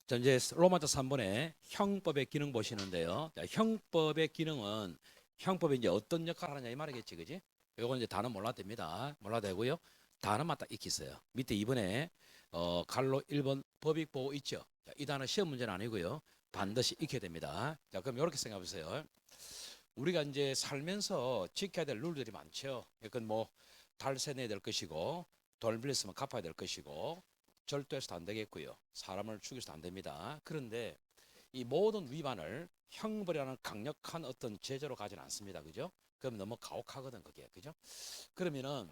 자, 이제 로마서 3번에 형법의 기능 보시는데요. 자, 형법의 기능은 형법이 이제 어떤 역할을 하느냐 이 말이겠지, 그지? 요건 이제 단어 몰라도 됩니다. 몰라도 되고요. 단어만 딱 익히세요. 밑에 2번에 갈로 1번 법익 보호 있죠. 자, 이 단어 시험 문제는 아니고요. 반드시 익혀야 됩니다. 자, 그럼 이렇게 생각해 보세요. 우리가 이제 살면서 지켜야 될 룰들이 많죠. 그건 뭐 달세 내야 될 것이고 돈 빌렸으면 갚아야 될 것이고 절도해서도 안 되겠고요. 사람을 죽여서도 안 됩니다. 그런데 이 모든 위반을 형벌이라는 강력한 어떤 제재로 가지는 않습니다. 그죠? 그럼 너무 가혹하거든 그게. 그죠? 그러면은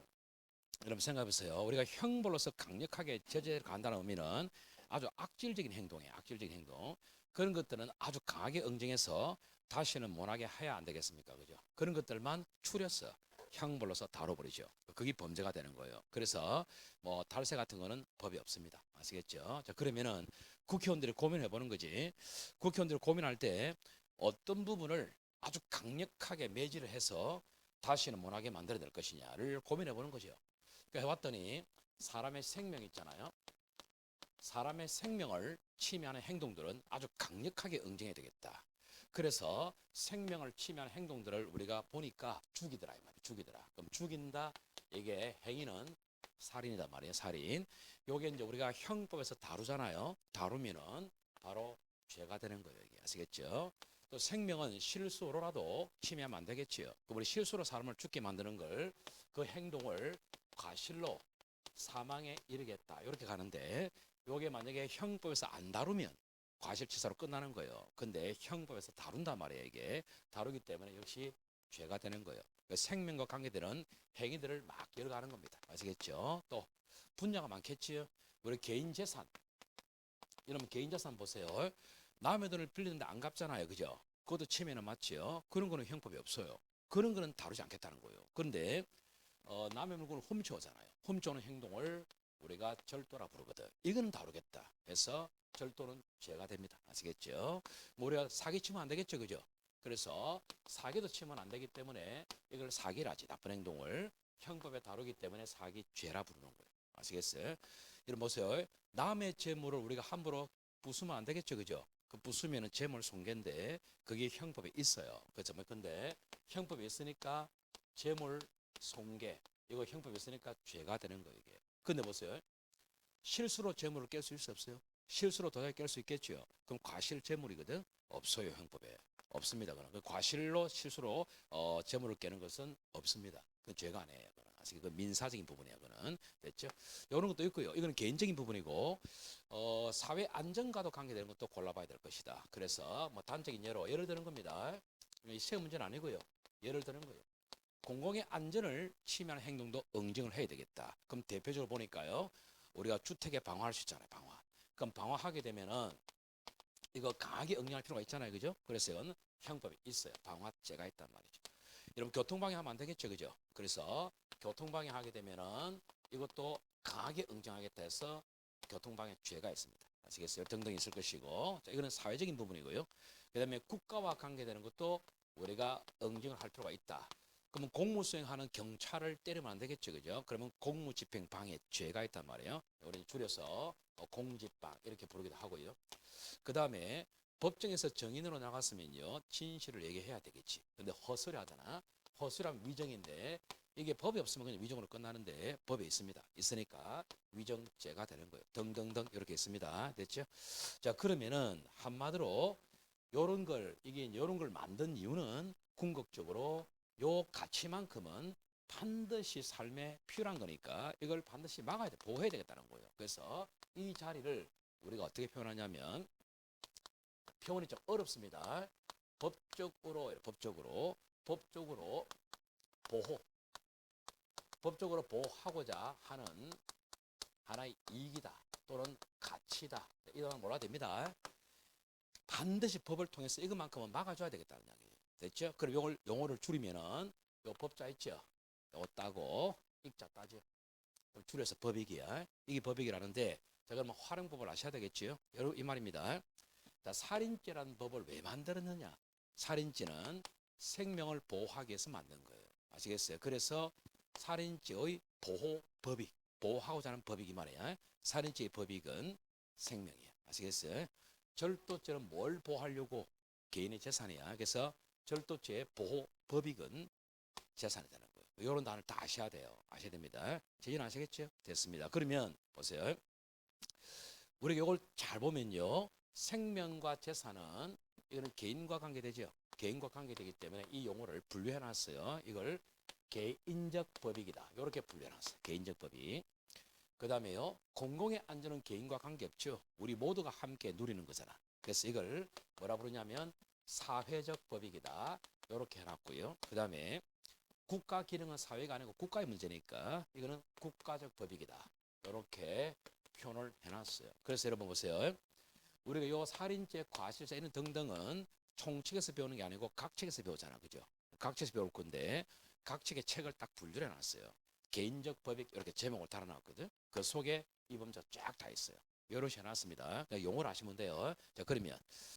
여러분 생각해 보세요. 우리가 형벌로서 강력하게 제재를 간다는 의미는 아주 악질적인 행동이에요. 악질적인 행동. 그런 것들은 아주 강하게 응징해서 다시는 못하게 해야 안 되겠습니까? 그죠? 그런 것들만 추려서 형벌로서 다뤄버리죠. 그게 범죄가 되는 거예요. 그래서 뭐 탈세 같은 거는 법이 없습니다. 아시겠죠? 자, 그러면은 국회의원들이 고민해 보는 거지. 국회의원들이 고민할 때 어떤 부분을 아주 강력하게 매질을 해서 다시는 못하게 만들어야 될 것이냐를 고민해 보는 거죠. 해봤더니 사람의 생명 있잖아요. 사람의 생명을 침해하는 행동들은 아주 강력하게 응징해야 되겠다. 그래서 생명을 침해하는 행동들을 우리가 보니까 죽이더라 이 말이야. 죽이더라. 그럼 죽인다 이게 행위는 살인이다 말이에요. 살인. 요게 이제 우리가 형법에서 다루잖아요. 다루면은 바로 죄가 되는 거예요. 이게 아시겠죠? 또 생명은 실수로라도 침해하면 안 되겠지요. 우리 실수로 사람을 죽게 만드는 걸 그 행동을 과실로 사망에 이르겠다. 이렇게 가는데 요게 만약에 형법에서 안 다루면 과실치사로 끝나는 거예요. 근데 형법에서 다룬단 말이에요. 이게 다루기 때문에 역시 죄가 되는 거예요. 생명과 관계되는 행위들을 막 열어가는 겁니다. 아시겠죠? 또 분야가 많겠지요. 우리 개인 재산, 이러면 개인 재산 보세요. 남의 돈을 빌리는데 안 갚잖아요. 그죠? 그것도 침해는 맞지요. 그런 거는 형법이 없어요. 그런 거는 다루지 않겠다는 거예요. 그런데 남의 물건을 훔쳐오잖아요. 훔쳐오는 행동을 우리가 절도라 부르거든. 이거는 다루겠다 해서 절도는 죄가 됩니다. 아시겠죠? 뭐 우리가 사기치면 안 되겠죠, 그죠? 그래서 사기도 치면 안 되기 때문에 이걸 사기라지, 나쁜 행동을 형법에 다루기 때문에 사기죄라 부르는 거예요. 아시겠어요? 이런 보세요. 남의 재물을 우리가 함부로 부수면 안 되겠죠, 그죠? 그 부수면은 재물 손괴인데 그게 형법에 있어요. 그렇죠? 근데 형법에 있으니까 재물 손괴 이거 형법이 있으니까 죄가 되는 거예요. 이게. 근데 보세요. 실수로 재물을 깰 수 있어 없어요? 실수로 도장을 깰 수 있겠죠. 그럼 과실 재물이거든. 없어요 형법에. 없습니다. 그럼 과실로 실수로 재물을 깨는 것은 없습니다. 그건 죄가 아니에요. 아시겠죠? 그 민사적인 부분이에요. 그는 됐죠? 이런 것도 있고요. 이거는 개인적인 부분이고 사회 안전과도 관계되는 것도 골라봐야 될 것이다. 그래서 뭐 단적인 예를 드는 겁니다. 시험 문제는 아니고요. 예를 드는 거예요. 공공의 안전을 침해하는 행동도 응징을 해야 되겠다. 그럼 대표적으로 보니까요. 우리가 주택에 방화할 수 있잖아요. 방화. 그럼 방화하게 되면은 이거 강하게 응징할 필요가 있잖아요. 그죠? 그래서 이건 형법이 있어요. 방화죄가 있단 말이죠. 여러분 교통방해 하면 안 되겠죠. 그죠? 그래서 교통방해 하게 되면은 이것도 강하게 응징하겠다 해서 교통방해죄가 있습니다. 아시겠어요? 등등 있을 것이고. 자, 이거는 사회적인 부분이고요. 그다음에 국가와 관계되는 것도 우리가 응징을 할 필요가 있다. 그러면 공무 수행하는 경찰을 때리면 안 되겠죠, 그죠? 그러면 공무집행 방해죄가 있단 말이에요. 우리 줄여서 공집방 이렇게 부르기도 하고요. 그 다음에 법정에서 정인으로 나갔으면요 진실을 얘기해야 되겠지. 근데 허술이 하잖아. 허술하면 위정인데 이게 법이 없으면 그냥 위정으로 끝나는데 법에 있습니다. 있으니까 위정죄가 되는 거예요. 등등등 이렇게 있습니다. 됐죠? 자 그러면은 한마디로 요런 걸 이게 요런 걸 만든 이유는 궁극적으로 요 가치만큼은 반드시 삶에 필요한 거니까 이걸 반드시 막아야 돼. 보호해야 되겠다는 거예요. 그래서 이 자리를 우리가 어떻게 표현하냐면 표현이 좀 어렵습니다. 법적으로 보호, 법적으로 보호하고자 하는 하나의 이익이다 또는 가치다 이런 뭐라 됩니다. 반드시 법을 통해서 이것만큼은 막아줘야 되겠다는 이야기예요. 됐죠? 그럼 이걸 용어를 줄이면은 요 법자 있죠? 요거 따고 익자 따죠. 그럼 줄여서 법익이야. 이게 법익이라는데 자 그러면 활용법을 아셔야 되겠지요? 여러분 이 말입니다. 자, 살인죄라는 법을 왜 만들었느냐? 살인죄는 생명을 보호하기 위해서 만든 거예요. 아시겠어요? 그래서 살인죄의 보호 법익, 보호하고자 하는 법익이 말이야. 살인죄의 법익은 생명이에요. 아시겠어요? 절도죄는 뭘 보호하려고? 개인의 재산이야. 그래서 절도죄의 보호 법익은 재산이 되는 거예요. 이런 단어를 다 아셔야 돼요. 아셔야 됩니다. 제인 아시겠죠? 됐습니다. 그러면 보세요. 우리가 이걸 잘 보면요. 생명과 재산은 이거는 개인과 관계되죠. 개인과 관계되기 때문에 이 용어를 분류해 놨어요. 이걸 개인적 법익이다. 이렇게 분류해 놨어요. 개인적 법익. 그 다음에요. 공공의 안전은 개인과 관계없죠. 우리 모두가 함께 누리는 거잖아. 그래서 이걸 뭐라 부르냐면 사회적 법익이다. 이렇게 해놨고요. 그 다음에 국가 기능은 사회가 아니고 국가의 문제니까 이거는 국가적 법익이다. 이렇게 표현을 해놨어요. 그래서 여러분 보세요. 우리가 요 살인죄, 과실죄 이런 등등은 총칙에서 배우는 게 아니고 각책에서 배우잖아. 그죠? 각책에서 배울 건데 각책의 책을 딱 분류해 놨어요. 개인적 법익 이렇게 제목을 달아놨거든. 그 속에 이 범죄가 쫙 다 있어요. 이렇게 해놨습니다. 용어를 아시면 돼요. 자, 그러면